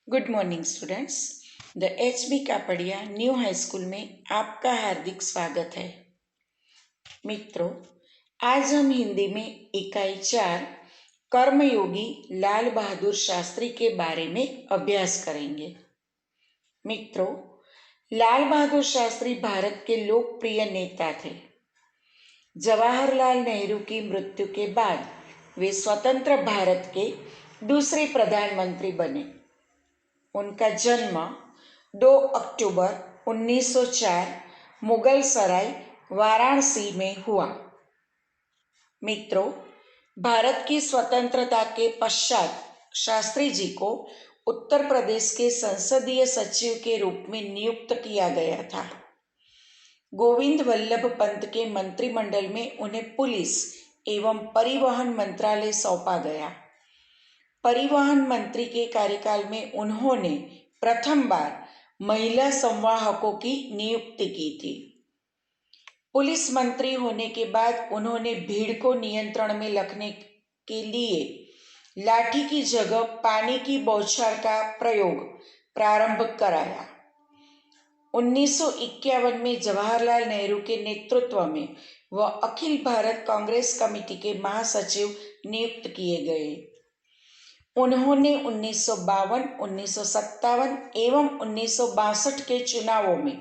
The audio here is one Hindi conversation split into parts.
Good morning students. The H B. Kapadia new high school में आपका हार्दिक स्वागत है। मित्रों, आज हम हिंदी में इकाई 4 कर्मयोगी लाल बहादुर शास्त्री के बारे में अभ्यास करेंगे। मित्रों, लाल बहादुर शास्त्री भारत के लोकप्रिय नेता थे। जवाहरलाल नेहरू की मृत्यु के बाद वे स्वतंत्र भारत के दूसरे प्रधानमंत्री बने। उनका जन्म 2 अक्टूबर 1904 मुगल सराय वाराणसी में हुआ। मित्रों, भारत की स्वतंत्रता के पश्चात शास्त्री जी को उत्तर प्रदेश के संसदीय सचिव के रूप में नियुक्त किया गया था। गोविंद वल्लभ पंत के मंत्रिमंडल में उन्हें पुलिस एवं परिवहन मंत्रालय सौंपा गया। परिवहन मंत्री के कार्यकाल में उन्होंने प्रथम बार महिला संवाहकों की नियुक्ति की थी। पुलिस मंत्री होने के बाद उन्होंने भीड़ को नियंत्रण में रखने के लिए लाठी की जगह पानी की बौछार का प्रयोग प्रारंभ कराया। 1951 में जवाहरलाल नेहरू के नेतृत्व में वह अखिल भारत कांग्रेस कमेटी के महासचिव नियुक्त किए गए। उन्होंने 1952, 1957 एवं 1962 के चुनावों में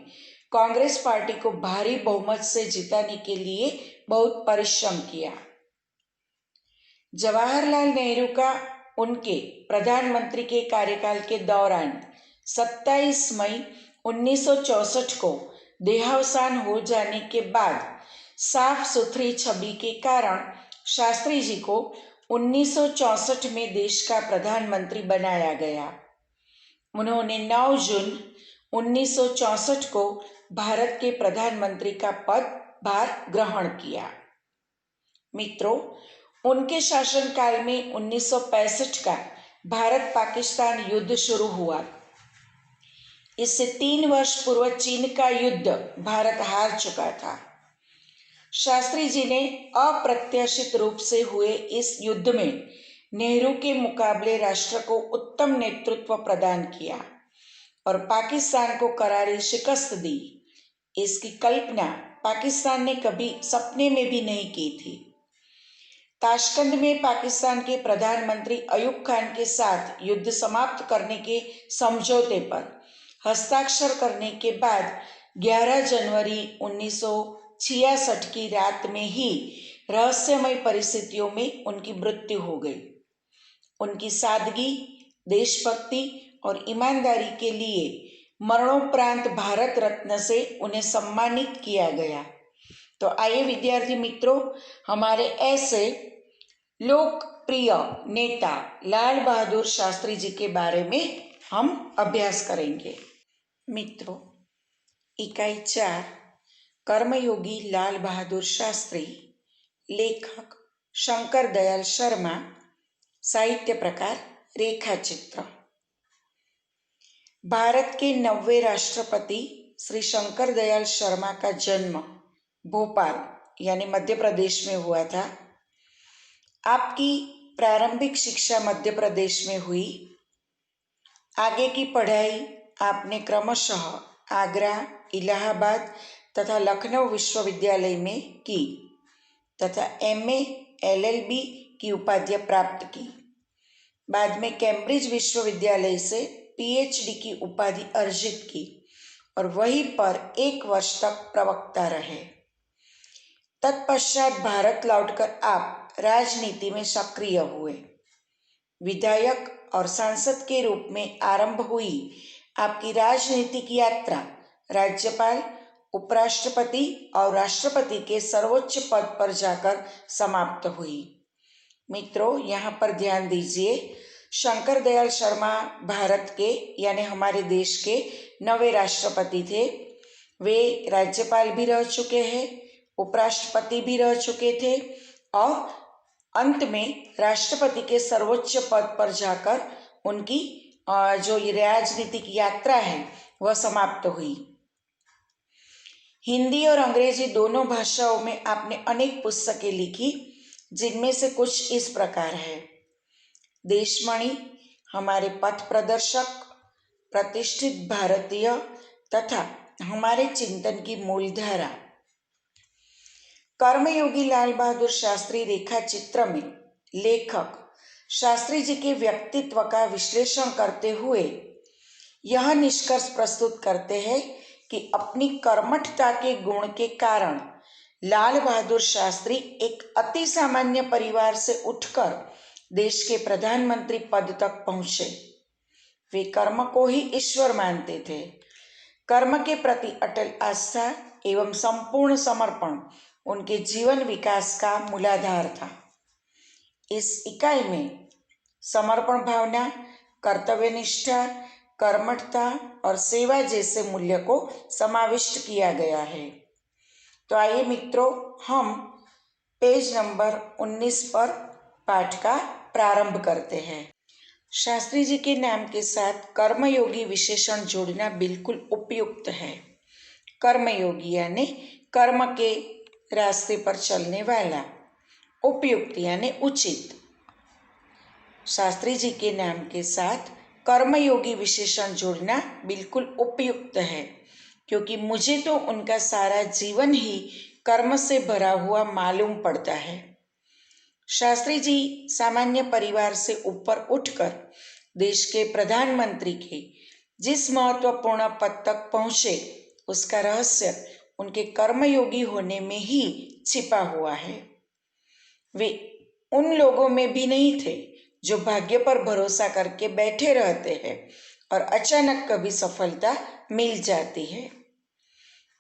कांग्रेस पार्टी को भारी बहुमत से जिताने के लिए बहुत परिश्रम किया। जवाहरलाल नेहरू का उनके प्रधानमंत्री के कार्यकाल के दौरान 27 मई 1964 को देहावसान हो जाने के बाद साफ सुथरी छवि के कारण शास्त्री जी को 1964 में देश का प्रधानमंत्री बनाया गया। उन्होंने 9 जून 1964 को भारत के प्रधानमंत्री का पदभार ग्रहण किया। मित्रों, उनके शासनकाल में 1965 का भारत पाकिस्तान युद्ध शुरू हुआ। इससे 3 वर्ष पूर्व चीन का युद्ध भारत हार चुका था। शास्त्री जी ने अप्रत्याशित रूप से हुए इस युद्ध में नेहरू के मुकाबले राष्ट्र को उत्तम नेतृत्व प्रदान किया और पाकिस्तान को करारी शिकस्त दी। इसकी कल्पना पाकिस्तान ने कभी सपने में भी नहीं की थी। ताशकंद में पाकिस्तान के प्रधानमंत्री अयूब खान के साथ युद्ध समाप्त करने के समझौते पर हस्ताक्षर करने के बाद 11 जनवरी 1966 की रात में ही रहस्यमय परिस्थितियों में उनकी मृत्यु हो गई। उनकी सादगी, देशभक्ति और ईमानदारी के लिए मरणोपरांत भारत रत्न से उन्हें सम्मानित किया गया। तो आइए विद्यार्थी मित्रों, हमारे ऐसे लोकप्रिय नेता लाल बहादुर शास्त्री जी के बारे में हम अभ्यास करेंगे। मित्रों, इकाई 4 कर्मयोगी लाल बहादुर शास्त्री, लेखक शंकर दयाल शर्मा, साहित्य प्रकार रेखाचित्र। भारत के 9वें राष्ट्रपति श्री शंकर दयाल शर्मा का जन्म भोपाल यानी मध्य प्रदेश में हुआ था। आपकी प्रारंभिक शिक्षा मध्य प्रदेश में हुई। आगे की पढ़ाई आपने क्रमशः आगरा, इलाहाबाद तथा लखनऊ विश्वविद्यालय में की तथा एमए, एलएलबी की उपाधि प्राप्त की। बाद में कैम्ब्रिज विश्वविद्यालय से पीएचडी की उपाधि अर्जित की और वहीं पर 1 वर्ष तक प्रवक्ता रहे। तत्पश्चात भारत लौटकर आप राजनीति में सक्रिय हुए। विधायक और सांसद के रूप में आरंभ हुई आपकी राजनीतिक यात्रा राज्यपाल, उपराष्ट्रपति और राष्ट्रपति के सर्वोच्च पद पर जाकर समाप्त हुई। मित्रों, यहाँ पर ध्यान दीजिए, शंकर दयाल शर्मा भारत के यानी हमारे देश के 9वें राष्ट्रपति थे। वे राज्यपाल भी रह चुके हैं, उपराष्ट्रपति भी रह चुके थे और अंत में राष्ट्रपति के सर्वोच्च पद पर जाकर उनकी जो राजनीतिक यात्रा है वह समाप्त हुई। हिंदी और अंग्रेजी दोनों भाषाओं में आपने अनेक पुस्तकें लिखी, जिनमें से कुछ इस प्रकार है। देशमणि, हमारे पथ प्रदर्शक, प्रतिष्ठित भारतीय तथा हमारे चिंतन की मूलधारा। कर्मयोगी लाल बहादुर शास्त्री रेखा चित्र में लेखक शास्त्री जी के व्यक्तित्व का विश्लेषण करते हुए यह निष्कर्ष प्रस्तुत करते हैं कि अपनी कर्मठता के गुण के कारण लाल बहादुर शास्त्री एक अति सामान्य परिवार से उठकर देश के प्रधानमंत्री पद तक पहुंचे। वे कर्म को ही ईश्वर मानते थे। कर्म के प्रति अटल आस्था एवं संपूर्ण समर्पण उनके जीवन विकास का मूलाधार था। इस इकाई में समर्पण भावना, कर्तव्यनिष्ठा, कर्मठता और सेवा जैसे मूल्य को समाविष्ट किया गया है। तो आइए मित्रों, हम पेज नंबर 19 पर पाठ का प्रारंभ करते हैं। शास्त्री जी के नाम के साथ कर्मयोगी विशेषण जोड़ना बिल्कुल उपयुक्त है। कर्मयोगी यानी कर्म के रास्ते पर चलने वाला, उपयुक्त यानी उचित। शास्त्री जी के नाम के साथ कर्मयोगी विशेषण जोड़ना बिल्कुल उपयुक्त है, क्योंकि मुझे तो उनका सारा जीवन ही कर्म से भरा हुआ मालूम पड़ता है। शास्त्री जी सामान्य परिवार से ऊपर उठकर देश के प्रधानमंत्री के जिस महत्वपूर्ण पद तक पहुंचे, उसका रहस्य उनके कर्मयोगी होने में ही छिपा हुआ है। वे उन लोगों में भी नहीं थे जो भाग्य पर भरोसा करके बैठे रहते हैं और अचानक कभी सफलता मिल जाती है,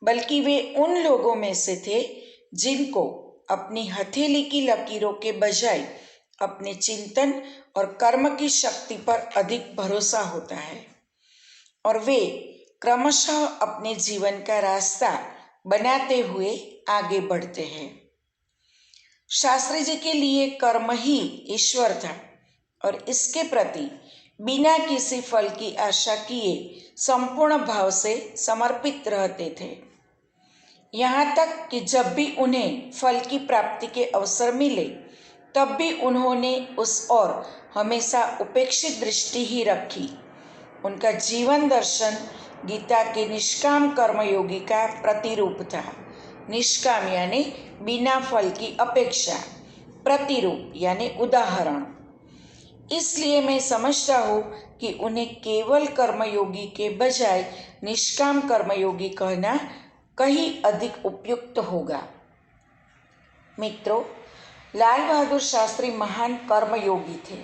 बल्कि वे उन लोगों में से थे जिनको अपनी हथेली की लकीरों के बजाय अपने चिंतन और कर्म की शक्ति पर अधिक भरोसा होता है, और वे क्रमशः अपने जीवन का रास्ता बनाते हुए आगे बढ़ते हैं। शास्त्री जी के लिए कर्म ही ईश्वर था और इसके प्रति बिना किसी फल की आशा किए संपूर्ण भाव से समर्पित रहते थे। यहाँ तक कि जब भी उन्हें फल की प्राप्ति के अवसर मिले, तब भी उन्होंने उस ओर हमेशा उपेक्षित दृष्टि ही रखी। उनका जीवन दर्शन गीता के निष्काम कर्मयोगी का प्रतिरूप था। निष्काम यानी बिना फल की अपेक्षा, प्रतिरूप यानी उदाहरण। इसलिए मैं समझता हूँ कि उन्हें केवल कर्मयोगी के बजाय निष्काम कर्मयोगी कहना कहीं अधिक उपयुक्त होगा। मित्रों, लाल बहादुर शास्त्री महान कर्मयोगी थे।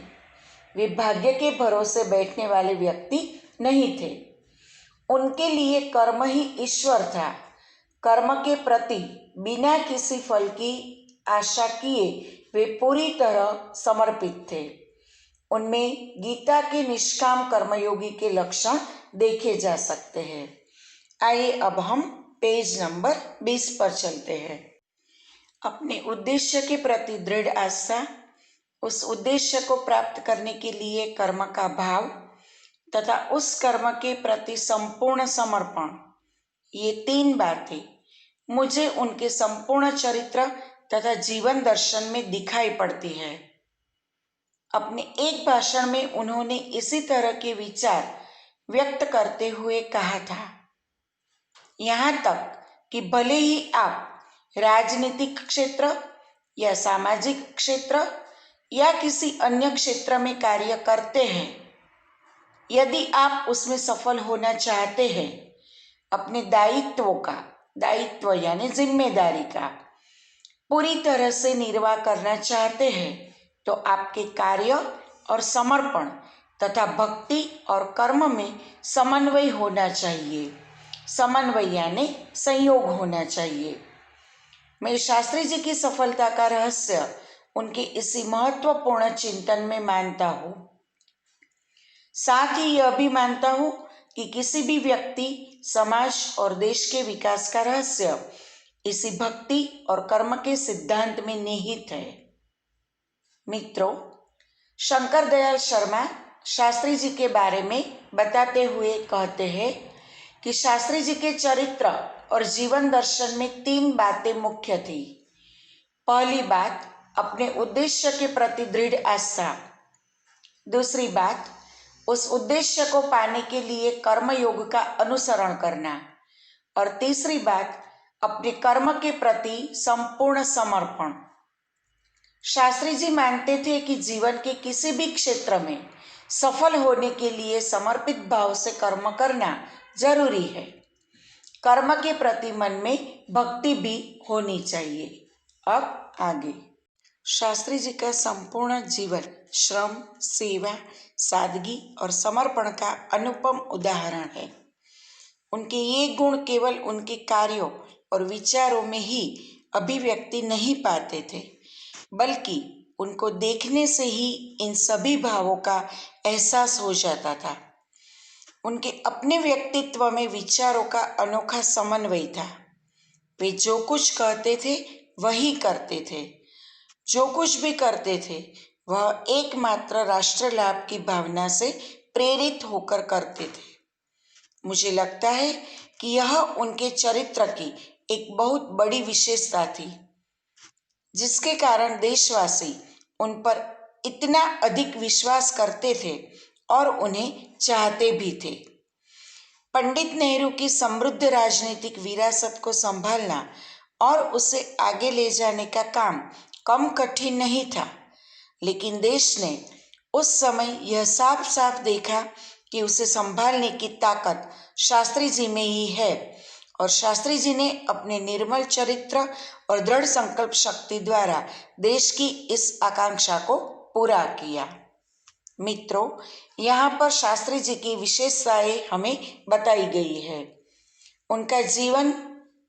वे भाग्य के भरोसे बैठने वाले व्यक्ति नहीं थे। उनके लिए कर्म ही ईश्वर था। कर्म के प्रति बिना किसी फल की आशा किए वे पूरी तरह समर्पित थे। उनमें गीता के निष्काम कर्मयोगी के लक्षण देखे जा सकते हैं। आइए अब हम पेज नंबर 20 पर चलते हैं। अपने उद्देश्य के प्रति दृढ़ आस्था, उस उद्देश्य को प्राप्त करने के लिए कर्म का भाव तथा उस कर्म के प्रति संपूर्ण समर्पण, ये 3 बातें मुझे उनके संपूर्ण चरित्र तथा जीवन दर्शन में दिखाई पड़ती है। अपने एक भाषण में उन्होंने इसी तरह के विचार व्यक्त करते हुए कहा था, यहाँ तक कि भले ही आप राजनीतिक क्षेत्र या सामाजिक क्षेत्र या किसी अन्य क्षेत्र में कार्य करते हैं, यदि आप उसमें सफल होना चाहते हैं, अपने दायित्व यानी जिम्मेदारी का पूरी तरह से निर्वाह करना चाहते हैं, तो आपके कार्य और समर्पण तथा भक्ति और कर्म में समन्वय होना चाहिए। समन्वय यानी संयोग होना चाहिए। मैं शास्त्री जी की सफलता का रहस्य उनके इसी महत्वपूर्ण चिंतन में मानता हूँ। साथ ही यह भी मानता हूँ कि किसी भी व्यक्ति, समाज और देश के विकास का रहस्य इसी भक्ति और कर्म के सिद्धांत में निहित है। मित्रों, शंकर दयाल शर्मा शास्त्री जी के बारे में बताते हुए कहते हैं कि शास्त्री जी के चरित्र और जीवन दर्शन में 3 बातें मुख्य थी। पहली बात, अपने उद्देश्य के प्रति दृढ़ आस्था। दूसरी बात, उस उद्देश्य को पाने के लिए कर्मयोग का अनुसरण करना। और तीसरी बात, अपने कर्म के प्रति संपूर्ण समर्पण। शास्त्री जी मानते थे कि जीवन के किसी भी क्षेत्र में सफल होने के लिए समर्पित भाव से कर्म करना जरूरी है। कर्म के प्रति मन में भक्ति भी होनी चाहिए। अब आगे, शास्त्री जी का संपूर्ण जीवन श्रम, सेवा, सादगी और समर्पण का अनुपम उदाहरण है। उनके ये गुण केवल उनके कार्यों और विचारों में ही अभिव्यक्ति नहीं पाते थे, बल्कि उनको देखने से ही इन सभी भावों का एहसास हो जाता था। उनके अपने व्यक्तित्व में विचारों का अनोखा समन्वय था। वे जो कुछ कहते थे वही करते थे। जो कुछ भी करते थे वह एकमात्र राष्ट्र लाभ की भावना से प्रेरित होकर करते थे। मुझे लगता है कि यह उनके चरित्र की एक बहुत बड़ी विशेषता थी, जिसके कारण देशवासी उन पर इतना अधिक विश्वास करते थे और उन्हें चाहते भी थे। पंडित नेहरू की समृद्ध राजनीतिक विरासत को संभालना और उसे आगे ले जाने का काम कम कठिन नहीं था, लेकिन देश ने उस समय यह साफ साफ देखा कि उसे संभालने की ताकत शास्त्री जी में ही है, और शास्त्री जी ने अपने निर्मल चरित्र और दृढ़ संकल्प शक्ति द्वारा देश की इस आकांक्षा को पूरा किया। मित्रों, यहाँ पर शास्त्री जी की विशेषताएं हमें बताई गई है। उनका जीवन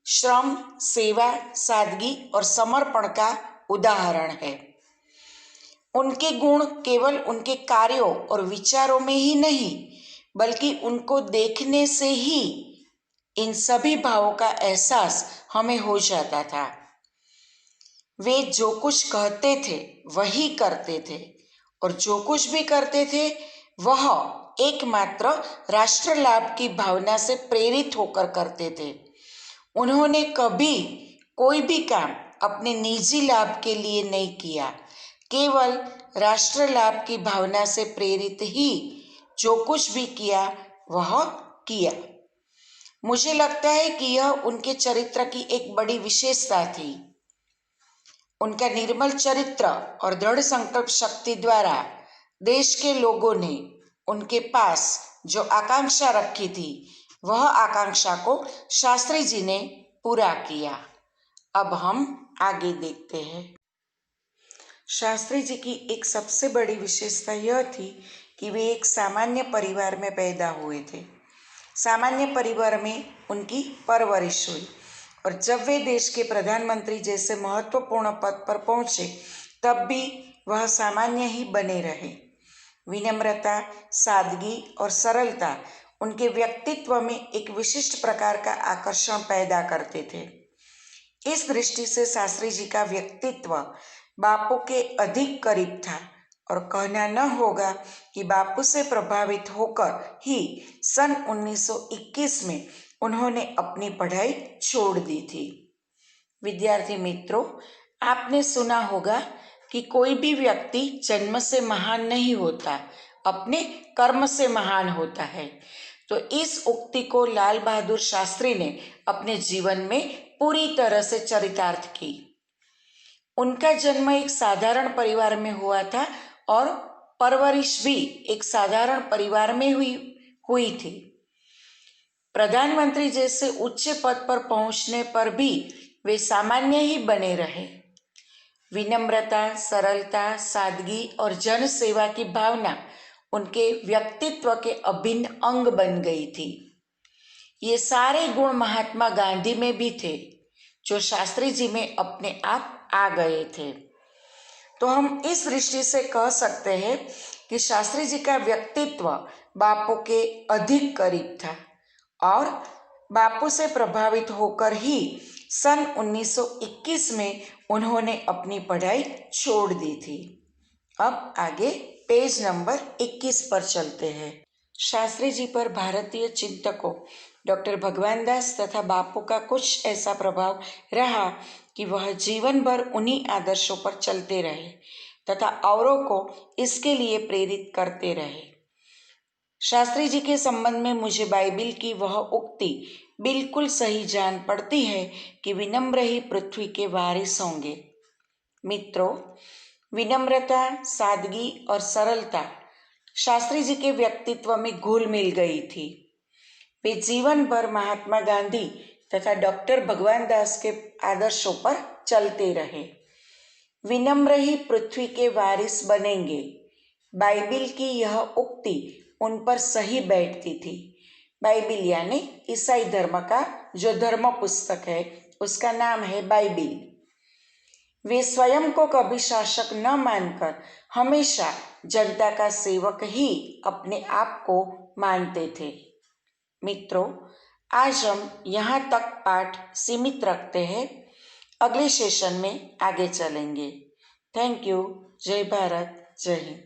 श्रम, सेवा, सादगी और समर्पण का उदाहरण है। उनके गुण केवल उनके कार्यों और विचारों में ही नहीं, बल्कि उनको देखने से ही इन सभी भावों का एहसास हमें हो जाता था। वे जो कुछ कहते थे वही करते थे, और जो कुछ भी करते थे वह एकमात्र राष्ट्र लाभ की भावना से प्रेरित होकर करते थे। उन्होंने कभी कोई भी काम अपने निजी लाभ के लिए नहीं किया, केवल राष्ट्र लाभ की भावना से प्रेरित ही जो कुछ भी किया वह किया। मुझे लगता है कि यह उनके चरित्र की एक बड़ी विशेषता थी। उनका निर्मल चरित्र और दृढ़ संकल्प शक्ति द्वारा देश के लोगों ने उनके पास जो आकांक्षा रखी थी वह आकांक्षा को शास्त्री जी ने पूरा किया। अब हम आगे देखते हैं। शास्त्री जी की एक सबसे बड़ी विशेषता यह थी कि वे एक सामान्य परिवार में पैदा हुए थे। सामान्य परिवार में उनकी परवरिश हुई, और जब वे देश के प्रधानमंत्री जैसे महत्वपूर्ण पद पर पहुंचे तब भी वह सामान्य ही बने रहे। विनम्रता, सादगी और सरलता उनके व्यक्तित्व में एक विशिष्ट प्रकार का आकर्षण पैदा करते थे। इस दृष्टि से शास्त्री जी का व्यक्तित्व बापू के अधिक करीब था, और कहना न होगा कि बापू से प्रभावित होकर ही सन 1921 में उन्होंने अपनी पढ़ाई छोड़ दी थी। विद्यार्थी मित्रों, आपने सुना होगा कि कोई भी व्यक्ति जन्म से महान नहीं होता, अपने कर्म से महान होता है। तो इस उक्ति को लाल बहादुर शास्त्री ने अपने जीवन में पूरी तरह से चरितार्थ की। उनका जन्म एक साधारण परिवार में हुआ था और परवरिश भी एक साधारण परिवार में हुई थी। प्रधानमंत्री जैसे उच्च पद पर पहुंचने पर भी वे सामान्य ही बने रहे। विनम्रता, सरलता, सादगी और जन सेवा की भावना उनके व्यक्तित्व के अभिन्न अंग बन गई थी। ये सारे गुण महात्मा गांधी में भी थे, जो शास्त्री जी में अपने आप आ गए थे। तो हम इस दृष्टि से कह सकते हैं कि शास्त्री जी का व्यक्तित्व बापू के अधिक करीब था, और बापू से प्रभावित होकर ही सन 1921 में उन्होंने अपनी पढ़ाई छोड़ दी थी। अब आगे पेज नंबर 21 पर चलते हैं। शास्त्री जी पर भारतीय चिंतकों डॉक्टर भगवान दास तथा बापू का कुछ ऐसा प्रभाव रहा कि वह जीवन भर उन्हीं आदर्शों पर चलते रहे तथा औरों को इसके लिए प्रेरित करते रहे। शास्त्री जी के संबंध में मुझे बाइबिल की वह उक्ति बिल्कुल सही जान पड़ती है कि विनम्र ही पृथ्वी के वारिस होंगे। मित्रों, विनम्रता, सादगी और सरलता शास्त्री जी के व्यक्तित्व में घुल मिल गई थी। वे जीवन भर महात्मा गांधी तथा डॉक्टर भगवान दास के आदर्शों पर चलते रहे। विनम्र ही पृथ्वी के वारिस बनेंगे, बाइबिल की यह उक्ति उन पर सही बैठती थी। बाइबिल यानी ईसाई धर्म का जो धर्म पुस्तक है उसका नाम है बाइबिल। वे स्वयं को कभी शासक न मानकर हमेशा जनता का सेवक ही अपने आप को मानते थे। मित्रों, आज हम यहाँ तक पाठ सीमित रखते हैं। अगले सेशन में आगे चलेंगे। Thank you. जय भारत, जय हिंद।